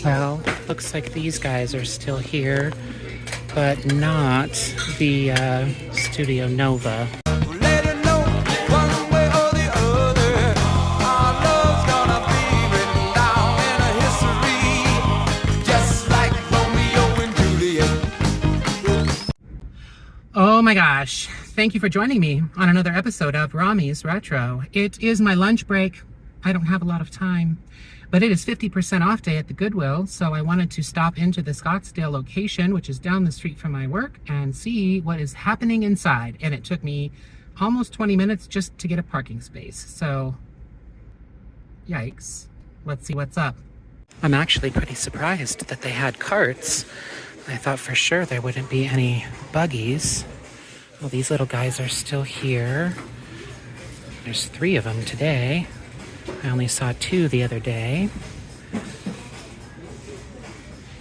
Well, looks like these guys are still here, but not the Studio Nova. Oh my gosh, thank you for joining me on another episode of Rami's Retro. It is my lunch break. I don't have a lot of time, but it is 50% off day at the Goodwill, so I wanted to stop into the Scottsdale location, which is down the street from my work, and see what is happening inside. And it took me almost 20 minutes just to get a parking space, so yikes. Let's see what's up. I'm actually pretty surprised that they had carts. I thought for sure there wouldn't be any buggies. Well, these little guys are still here. There's 3 of them today. I only saw 2 the other day.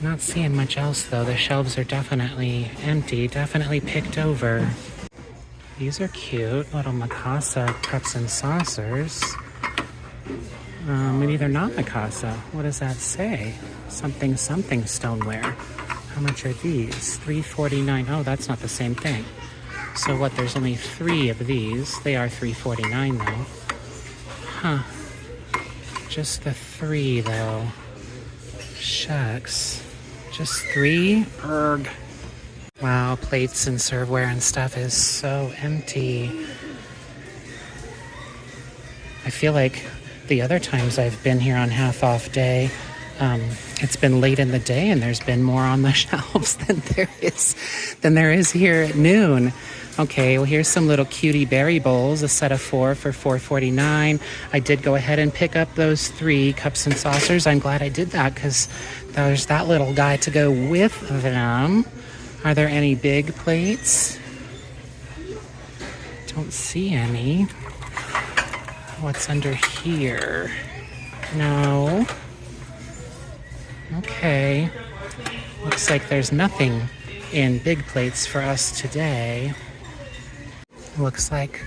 Not seeing much else though. The shelves are definitely empty, definitely picked over. These are cute, little Mikasa cups and saucers. Maybe they're not Mikasa. What does that say? Something stoneware. How much are these? $3.49. Oh, that's not the same thing. So what, there's only 3 of these. They are $3.49 though. Huh. Just the 3 though. Shucks. Just 3? Erg. Wow, plates and serveware and stuff is so empty. I feel like the other times I've been here on half off day, it's been late in the day and there's been more on the shelves than there is here at noon. Okay, well here's some little cutie berry bowls, a set of 4 for $4.49. I did go ahead and pick up those 3 cups and saucers. I'm glad I did that because there's that little guy to go with them. Are there any big plates? Don't see any. What's under here? No. Okay. Looks like there's nothing in big plates for us today. Looks like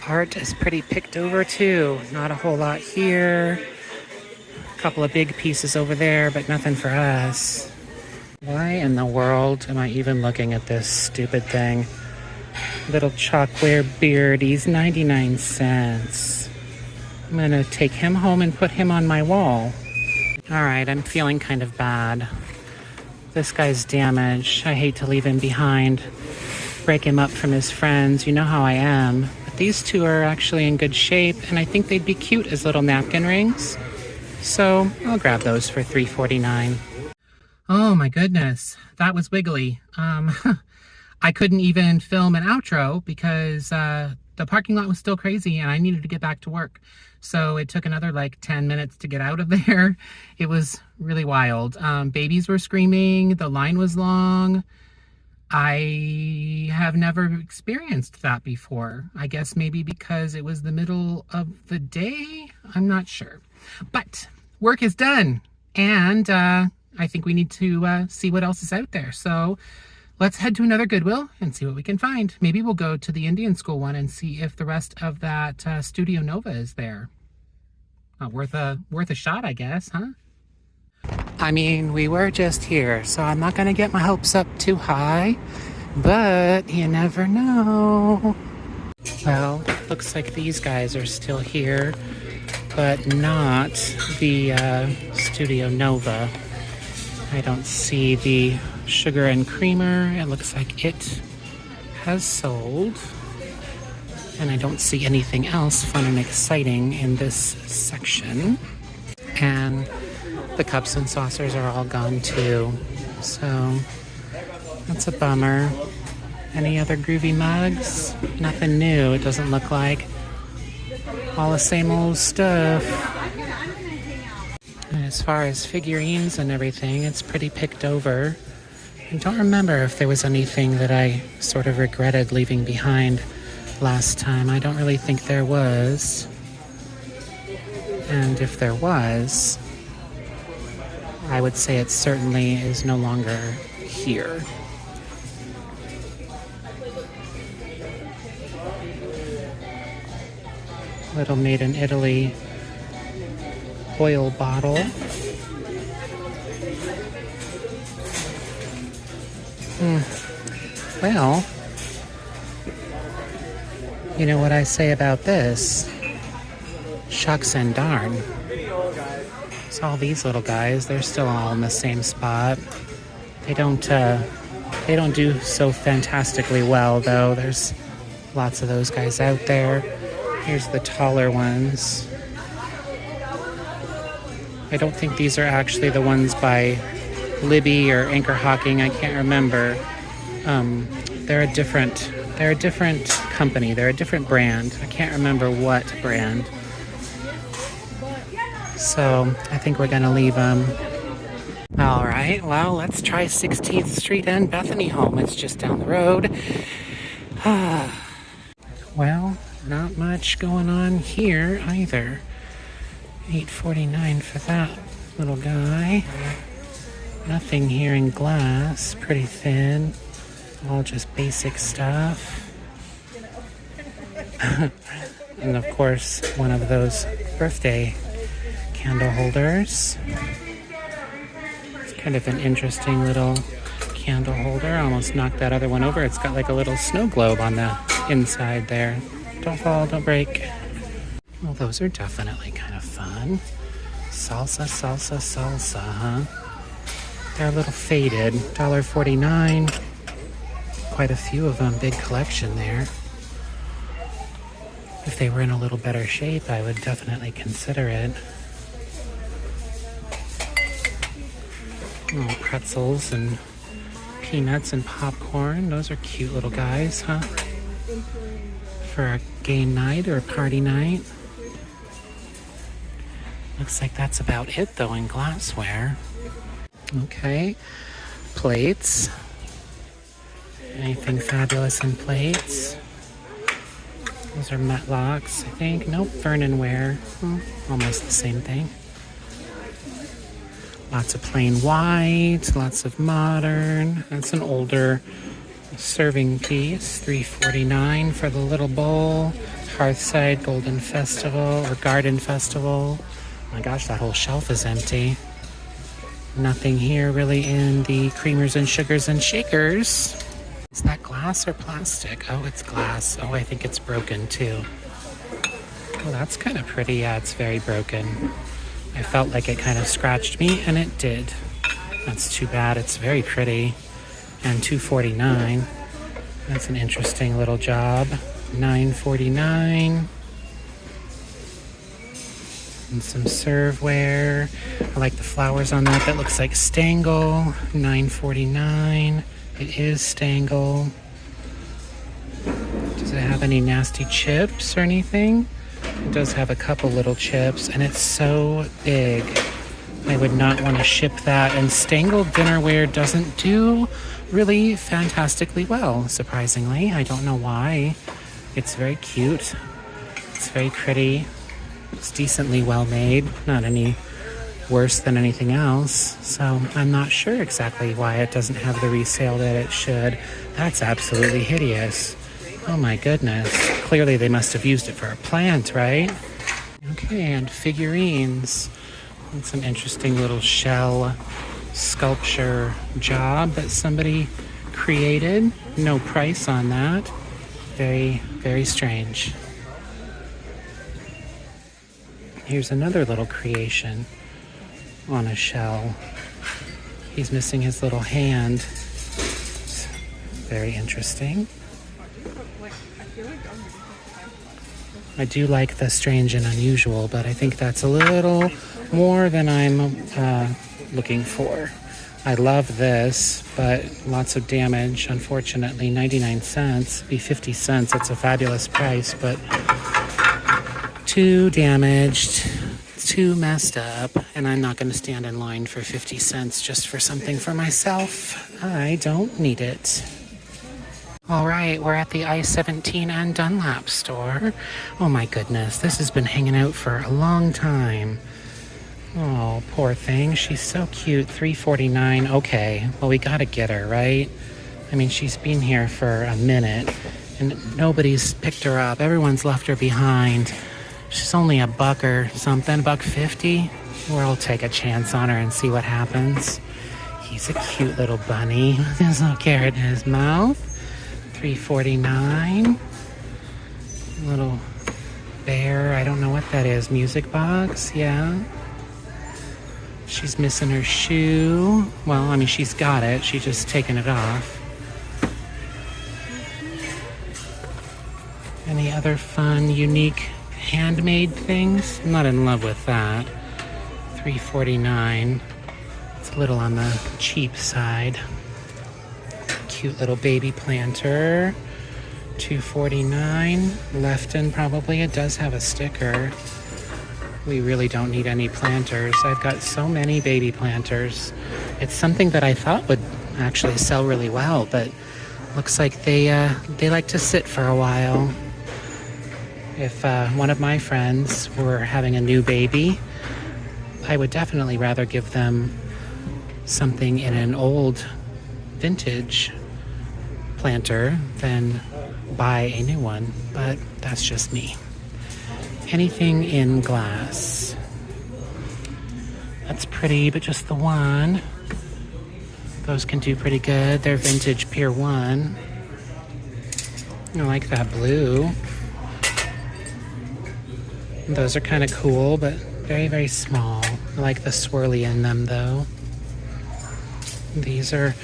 art is pretty picked over too. Not a whole lot here. A couple of big pieces over there, but nothing for us. Why in the world am I even looking at this stupid thing? Little chalkware beard, he's 99 cents. I'm gonna take him home and put him on my wall. All right, I'm feeling kind of bad. This guy's damaged. I hate to leave him behind. Break him up from his friends. You know how I am. But these 2 are actually in good shape, and I think they'd be cute as little napkin rings. So I'll grab those for $3.49. Oh my goodness, that was wiggly. I couldn't even film an outro because the parking lot was still crazy and I needed to get back to work. So it took another like 10 minutes to get out of there. It was really wild. Babies were screaming, the line was long. I have never experienced that before. I guess maybe because it was the middle of the day. I'm not sure. But work is done. And I think we need to see what else is out there. So let's head to another Goodwill and see what we can find. Maybe we'll go to the Indian School one and see if the rest of that Studio Nova is there. Worth a shot, I guess, huh? I mean, we were just here, so I'm not going to get my hopes up too high, but you never know. Well, looks like these guys are still here, but not the Studio Nova. I don't see the sugar and creamer. It looks like it has sold. And I don't see anything else fun and exciting in this section. And the cups and saucers are all gone too. So that's a bummer. Any other groovy mugs? Nothing new, it doesn't look like. All the same old stuff. And as far as figurines and everything, it's pretty picked over. I don't remember if there was anything that I sort of regretted leaving behind last time. I don't really think there was. And if there was, I would say it certainly is no longer here. Little made in Italy oil bottle. Well, you know what I say about this? Shucks and darn. So all these little guys, they're still all in the same spot. They don't do so fantastically well, though. There's lots of those guys out there. Here's the taller ones. I don't think these are actually the ones by Libby or Anchor Hawking. I can't remember. They're a different company. They're a different brand. I can't remember what brand. So I think we're gonna leave them. All right, well, let's try 16th Street and Bethany Home. It's just down the road. Well, not much going on here either. $8.49 for that little guy. Nothing here in glass. Pretty thin. All just basic stuff. And of course, one of those birthday candle holders. It's kind of an interesting little candle holder. I almost knocked that other one over. It's got like a little snow globe on the inside there. Don't fall, don't break. Well, those are definitely kind of fun. Salsa, salsa, salsa, huh? They're a little faded. $1.49. Quite a few of them. Big collection there. If they were in a little better shape, I would definitely consider it. Oh, pretzels and peanuts and popcorn. Those are cute little guys, huh? For a game night or a party night. Looks like that's about it, though, in glassware. Okay. Plates. Anything fabulous in plates? Those are Metlocks, I think. Nope, Vernonware. Almost the same thing. Lots of plain white, lots of modern. That's an older serving piece. $3.49 for the little bowl. Hearthside Golden Festival or Garden Festival. Oh my gosh, that whole shelf is empty. Nothing here really in the creamers and sugars and shakers. Is that glass or plastic? Oh, it's glass. Oh, I think it's broken too. Oh, that's kind of pretty. Yeah, it's very broken. I felt like it kind of scratched me, and it did. That's too bad. It's very pretty. And $2.49. That's an interesting little job. $9.49. And some serveware. I like the flowers on that. That looks like Stangle. $9.49. It is Stangle. Does it have any nasty chips or anything? It does have a couple little chips, and it's so big. I would not want to ship that. And Stangle dinnerware doesn't do really fantastically well, surprisingly. I don't know why. It's very cute. It's very pretty. It's decently well made. Not any worse than anything else. So I'm not sure exactly why it doesn't have the resale that it should. That's absolutely hideous. Oh my goodness. Clearly they must have used it for a plant, right? Okay, and figurines. It's an interesting little shell sculpture job that somebody created. No price on that. Very, very strange. Here's another little creation on a shell. He's missing his little hand. Very interesting. I do like the strange and unusual, but I think that's a little more than I'm looking for. I love this, but lots of damage. Unfortunately, 99 cents, be 50 cents. It's a fabulous price, but too damaged, too messed up, and I'm not going to stand in line for 50 cents just for something for myself. I don't need it. All right, we're at the I-17 and Dunlap store. Oh my goodness, this has been hanging out for a long time. Oh, poor thing. She's so cute. $3.49. Okay, well, we gotta get her, right? I mean, she's been here for a minute, and nobody's picked her up. Everyone's left her behind. She's only $1 or something, $1.50. We'll take a chance on her and see what happens. He's a cute little bunny. There's no carrot in his mouth. $3.49. Little bear. I don't know what that is. Music box. Yeah. She's missing her shoe. Well, I mean, she's got it. She's just taken it off. Any other fun, unique, handmade things? I'm not in love with that. $3.49. It's a little on the cheap side. Cute little baby planter. $2.49. Lefton probably. It does have a sticker. We really don't need any planters. I've got so many baby planters. It's something that I thought would actually sell really well, but looks like they like to sit for a while. If one of my friends were having a new baby, I would definitely rather give them something in an old vintage planter than buy a new one, but that's just me. Anything in glass. That's pretty, but just the one. Those can do pretty good. They're vintage Pier 1. I like that blue. Those are kind of cool, but very, very small. I like the swirly in them, though. These are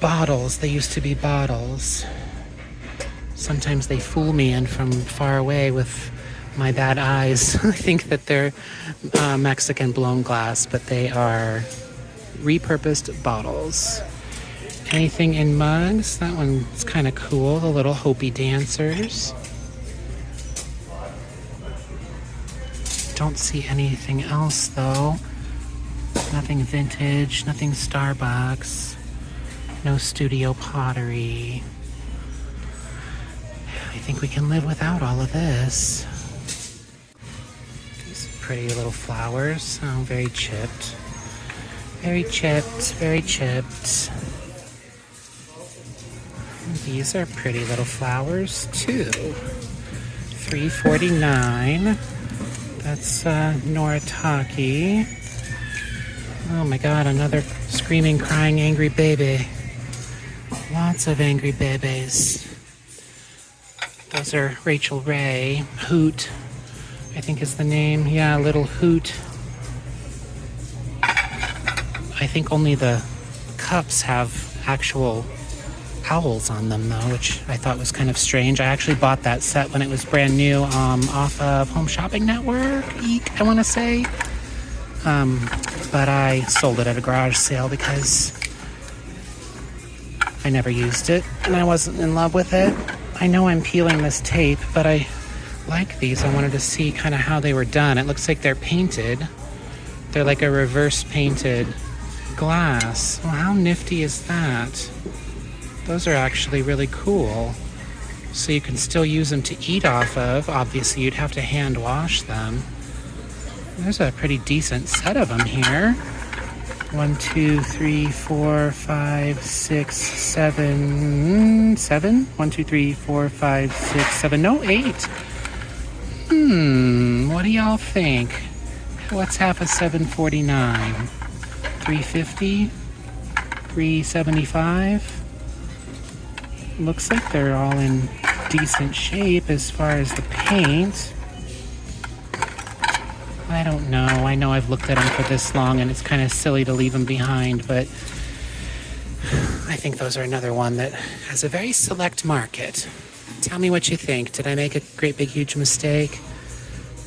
bottles. They used to be bottles. Sometimes they fool me in from far away with my bad eyes. I think that they're Mexican blown glass, but they are repurposed bottles. Anything in mugs? That one's kind of cool. The little Hopi dancers. Don't see anything else though. Nothing vintage, nothing Starbucks, no studio pottery. I think we can live without all of this. These pretty little flowers. Oh, very chipped. Very chipped, very chipped. These are pretty little flowers too. $3.49. That's Noritake. Oh my god, another screaming, crying, angry baby. Lots of angry babies. Those are Rachel Ray. Hoot, I think is the name. Yeah, little Hoot. I think only the cups have actual owls on them though, which I thought was kind of strange. I actually bought that set when it was brand new off of Home Shopping Network, I want to say. But I sold it at a garage sale because I never used it and I wasn't in love with it. I know I'm peeling this tape, but I like these. I wanted to see kind of how they were done. It looks like they're painted. They're like a reverse painted glass. Well, how nifty is that? Those are actually really cool. So you can still use them to eat off of. Obviously, you'd have to hand wash them. There's a pretty decent set of them here. 1, 2, 3, 4, 5, 6, 7. 7? 1, 2, 3, 4, 5, 6, 7. No, 8. What do y'all think? What's half of $7.49? $3.50? $3.75? Looks like they're all in decent shape as far as the paint. I don't know. I know I've looked at them for this long and it's kind of silly to leave them behind, but I think those are another one that has a very select market. Tell me what you think. Did I make a great big huge mistake?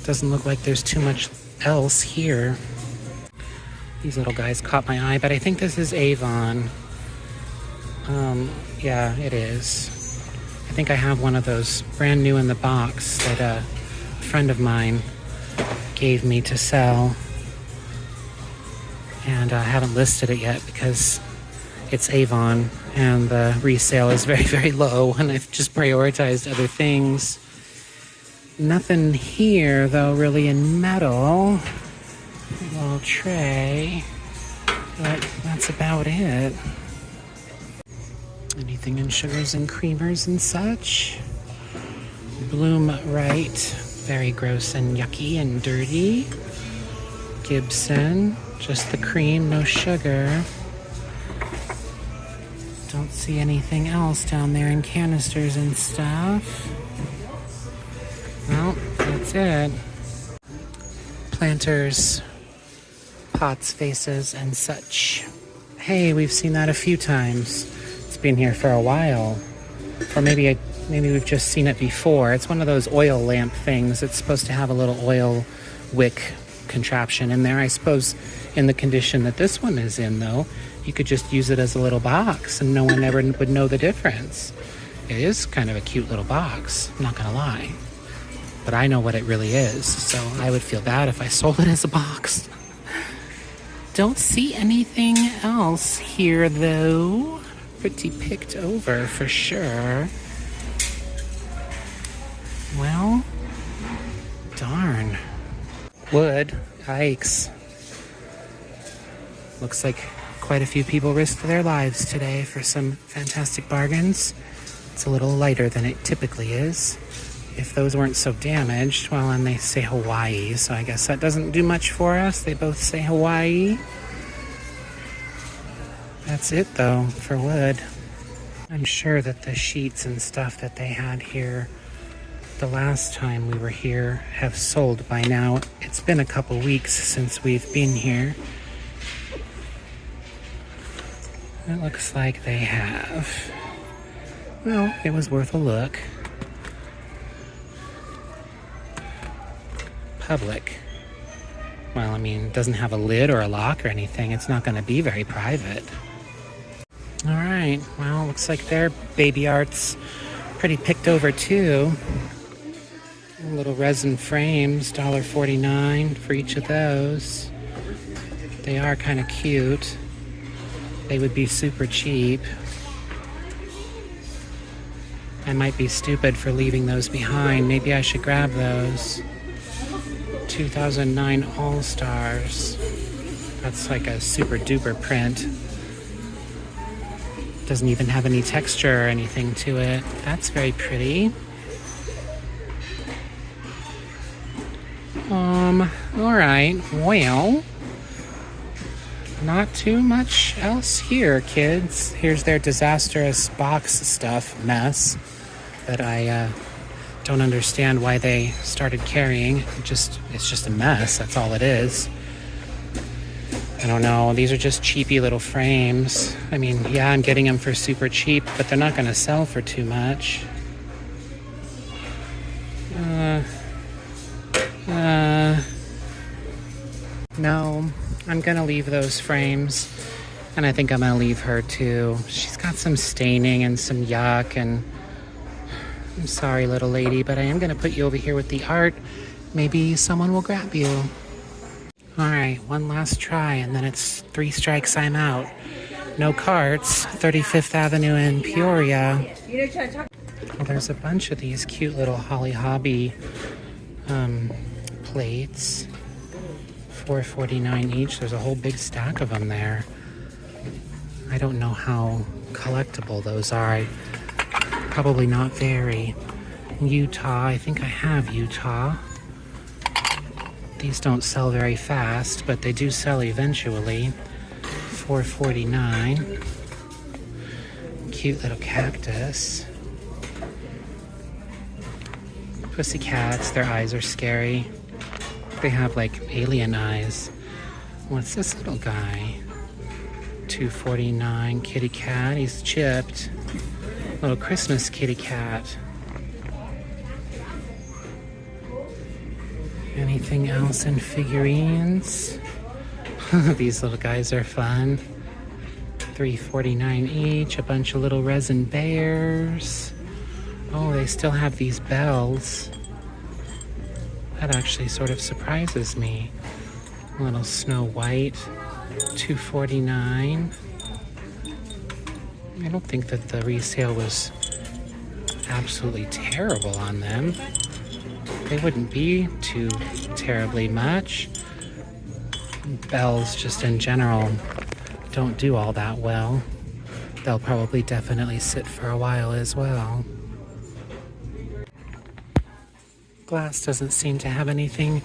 Doesn't look like there's too much else here. These little guys caught my eye, but I think this is Avon. Yeah, it is. I think I have one of those brand new in the box that a friend of mine gave me to sell. And I haven't listed it yet because it's Avon and the resale is very, very low and I've just prioritized other things. Nothing here though really in metal. A little tray. But that's about it. Anything in sugars and creamers and such? Bloom Right, very gross and yucky and dirty. Gibson, just the cream, no sugar. Don't see anything else down there in canisters and stuff. Well, that's it. Planters, pots, vases, and such. Hey, we've seen that a few times. It's been here for a while. Or maybe we've just seen it before. It's one of those oil lamp things. It's supposed to have a little oil wick contraption in there. I suppose in the condition that this one is in, though, you could just use it as a little box and no one ever would know the difference. It is kind of a cute little box, I'm not gonna lie. But I know what it really is, so I would feel bad if I sold it as a box. Don't see anything else here, though. Pretty picked over for sure. Well, darn. Wood, yikes. Looks like quite a few people risked their lives today for some fantastic bargains. It's a little lighter than it typically is. If those weren't so damaged, well, and they say Hawaii, so I guess that doesn't do much for us. They both say Hawaii. That's it, though, for wood. I'm sure that the sheets and stuff that they had here the last time we were here have sold by now. It's been a couple weeks since we've been here. It looks like they have. Well, it was worth a look. Public. Well, I mean, it doesn't have a lid or a lock or anything. It's not going to be very private. All right. Well, looks like their baby art's pretty picked over, too. Little resin frames, $1.49 for each of those. They are kind of cute. They would be super cheap. I might be stupid for leaving those behind. Maybe I should grab those. 2009 All-Stars. That's like a super duper print. Doesn't even have any texture or anything to it. That's very pretty. Alright, well, not too much else here, kids. Here's their disastrous box stuff mess that I don't understand why they started carrying. It's just a mess, that's all it is. I don't know, these are just cheapy little frames. I mean, yeah, I'm getting them for super cheap, but they're not gonna sell for too much. No, I'm gonna leave those frames, and I think I'm gonna leave her too. She's got some staining and some yuck, and I'm sorry, little lady, but I am gonna put you over here with the art. Maybe someone will grab you. All right, one last try, and then it's 3 strikes, I'm out. No carts, 35th Avenue in Peoria. Well, there's a bunch of these cute little Holly Hobby plates. $4.49 each. There's a whole big stack of them there. I don't know how collectible those are. Probably not very. Utah, I think I have Utah. These don't sell very fast, but they do sell eventually. $4.49. Cute little cactus. Pussycats, their eyes are scary. They have like alien eyes. What's this little guy? $2.49. Kitty cat, he's chipped. Little Christmas kitty cat. Anything else in figurines? These little guys are fun. $3.49 each. A bunch of little resin bears. Oh, they still have these bells. That actually sort of surprises me. A little Snow White. $2.49. I don't think that the resale was absolutely terrible on them. They wouldn't be too terribly much. Bells just in general don't do all that well. They'll probably definitely sit for a while as well. Glass doesn't seem to have anything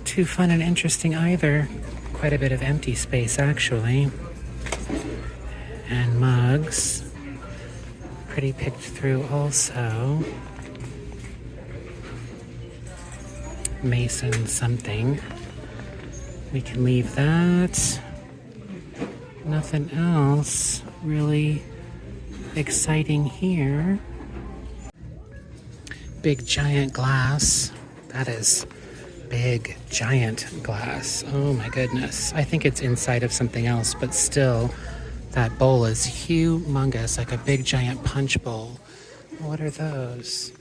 too fun and interesting either. Quite a bit of empty space actually. And mugs. pretty picked through also. Mason something. We can leave that. Nothing else really exciting here. Big giant glass. That is big giant glass. Oh my goodness. I think it's inside of something else, but still, that bowl is humongous, like a big giant punch bowl. What are those?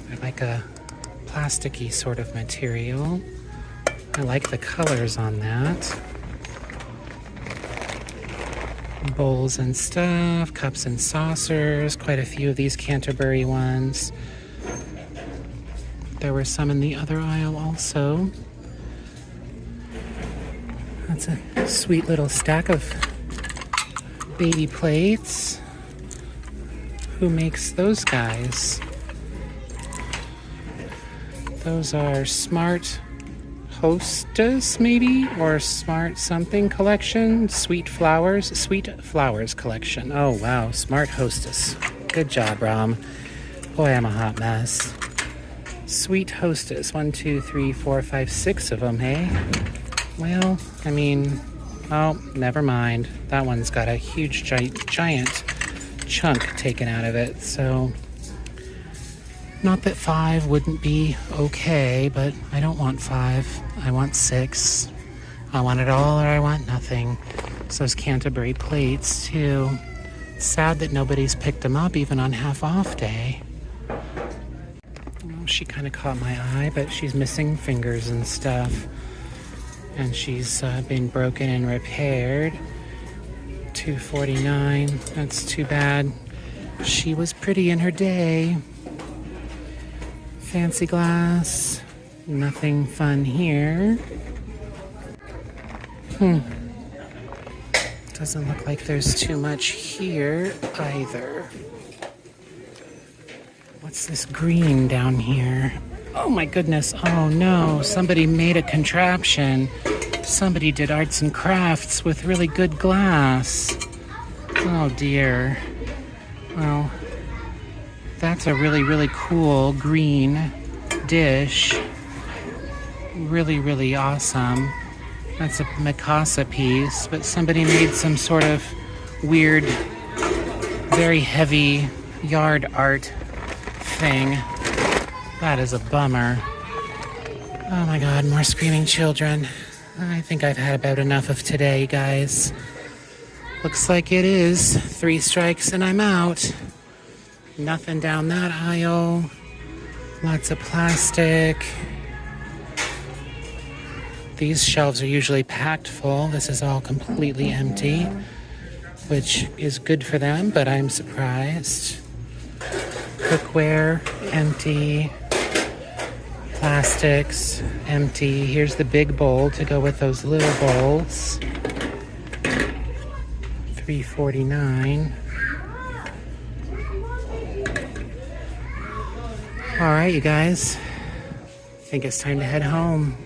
They're like a plasticky sort of material. I like the colors on that. Bowls and stuff, cups and saucers, quite a few of these Canterbury ones. There were some in the other aisle also. That's a sweet little stack of baby plates. Who makes those guys? Those are Smart Hostess, maybe? Or Smart Something Collection? Sweet Flowers Collection. Oh, wow. Smart Hostess. Good job, Rom. Boy, I'm a hot mess. Sweet Hostess. 1, 2, 3, 4, 5, 6 of them, hey? Well, I mean, oh, never mind. That one's got a huge, giant chunk taken out of it, so... Not that 5 wouldn't be okay, but I don't want 5. I want 6. I want it all or I want nothing. It's those Canterbury plates, too. Sad that nobody's picked them up even on half-off day. Oh, she kind of caught my eye, but she's missing fingers and stuff. And she's been broken and repaired. $2.49. That's too bad. She was pretty in her day. Fancy glass. Nothing fun here. Doesn't look like there's too much here either. What's this green down here? Oh my goodness. Oh no. Somebody made a contraption. Somebody did arts and crafts with really good glass. Oh dear. Well, that's a really, really cool green dish. Really, really awesome. That's a Mikasa piece, but somebody made some sort of weird, very heavy yard art thing. That is a bummer. Oh my God, more screaming children. I think I've had about enough of today, guys. Looks like it is. 3 strikes and I'm out. Nothing down that aisle. Lots of plastic. These shelves are usually packed full. This is all completely empty, which is good for them, but I'm surprised. Cookware, empty. Plastics, empty. Here's the big bowl to go with those little bowls. $3.49. All right, you guys. I think it's time to head home.